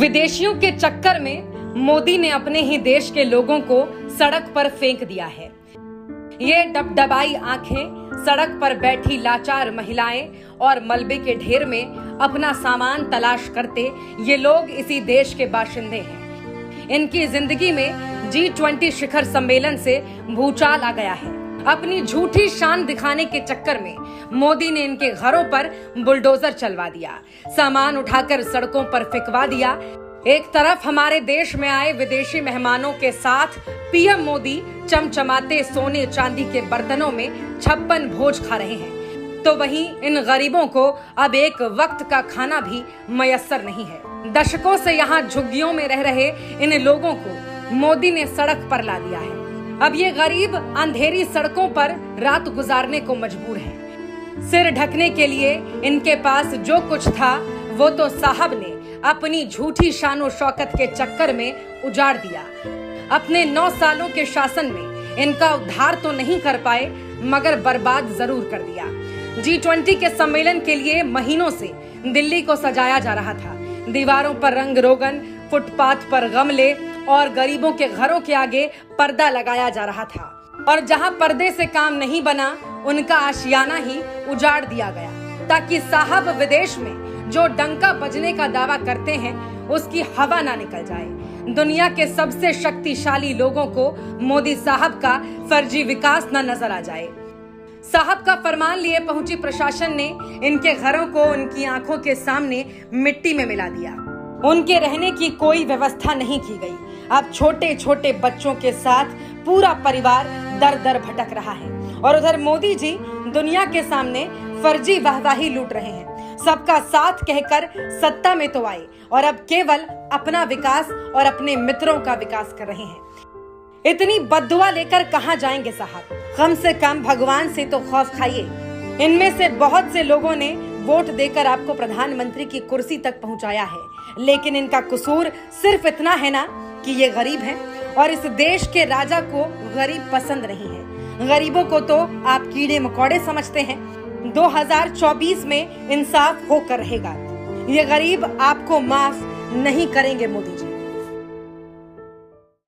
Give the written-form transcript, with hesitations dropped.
विदेशियों के चक्कर में मोदी ने अपने ही देश के लोगों को सड़क पर फेंक दिया है। ये डबडबाई आंखें, सड़क पर बैठी लाचार महिलाएं और मलबे के ढेर में अपना सामान तलाश करते ये लोग इसी देश के बाशिंदे हैं। इनकी जिंदगी में G20 शिखर सम्मेलन से भूचाल आ गया है। अपनी झूठी शान दिखाने के चक्कर में मोदी ने इनके घरों पर बुलडोजर चलवा दिया, सामान उठाकर सड़कों पर फेंकवा दिया। एक तरफ हमारे देश में आए विदेशी मेहमानों के साथ पीएम मोदी चमचमाते सोने चांदी के बर्तनों में 56 भोज खा रहे हैं, तो वहीं इन गरीबों को अब एक वक्त का खाना भी मयस्सर नहीं है। दशकों से यहाँ झुग्गियों में रह रहे इन लोगों को मोदी ने सड़क पर ला दिया है। अब ये गरीब अंधेरी सड़कों पर रात गुजारने को मजबूर हैं। सिर ढकने के लिए इनके पास जो कुछ था वो तो साहब ने अपनी झूठी शानो शौकत के चक्कर में उजाड़ दिया। अपने 9 सालों के शासन में इनका उद्धार तो नहीं कर पाए, मगर बर्बाद जरूर कर दिया। G20 के सम्मेलन के लिए महीनों से दिल्ली को सजाया जा रहा था। दीवारों पर रंग रोगन, फुटपाथ पर गमले और गरीबों के घरों के आगे पर्दा लगाया जा रहा था, और जहां पर्दे से काम नहीं बना उनका आशियाना ही उजाड़ दिया गया, ताकि साहब विदेश में जो डंका बजने का दावा करते हैं उसकी हवा ना निकल जाए। दुनिया के सबसे शक्तिशाली लोगों को मोदी साहब का फर्जी विकास न नजर आ जाए। साहब का फरमान लिए पहुंची प्रशासन ने इनके घरों को उनकी आंखों के सामने मिट्टी में मिला दिया। उनके रहने की कोई व्यवस्था नहीं की गई। अब छोटे छोटे बच्चों के साथ पूरा परिवार दर दर भटक रहा है, और उधर मोदी जी दुनिया के सामने फर्जी वाहवाही लूट रहे हैं। सबका साथ कहकर सत्ता में तो आए, और अब केवल अपना विकास और अपने मित्रों का विकास कर रहे हैं। इतनी बद्दुआ लेकर कहां जाएंगे साहब? कम से कम भगवान से तो खौफ खाइए। इनमें से बहुत से लोगों ने वोट देकर आपको प्रधानमंत्री की कुर्सी तक पहुंचाया है, लेकिन इनका कसूर सिर्फ इतना है ना कि ये गरीब हैं, और इस देश के राजा को गरीब पसंद नहीं है। गरीबों को तो आप कीड़े मकोड़े समझते हैं। 2024 में इंसाफ होकर रहेगा। ये गरीब आपको माफ नहीं करेंगे मोदी जी।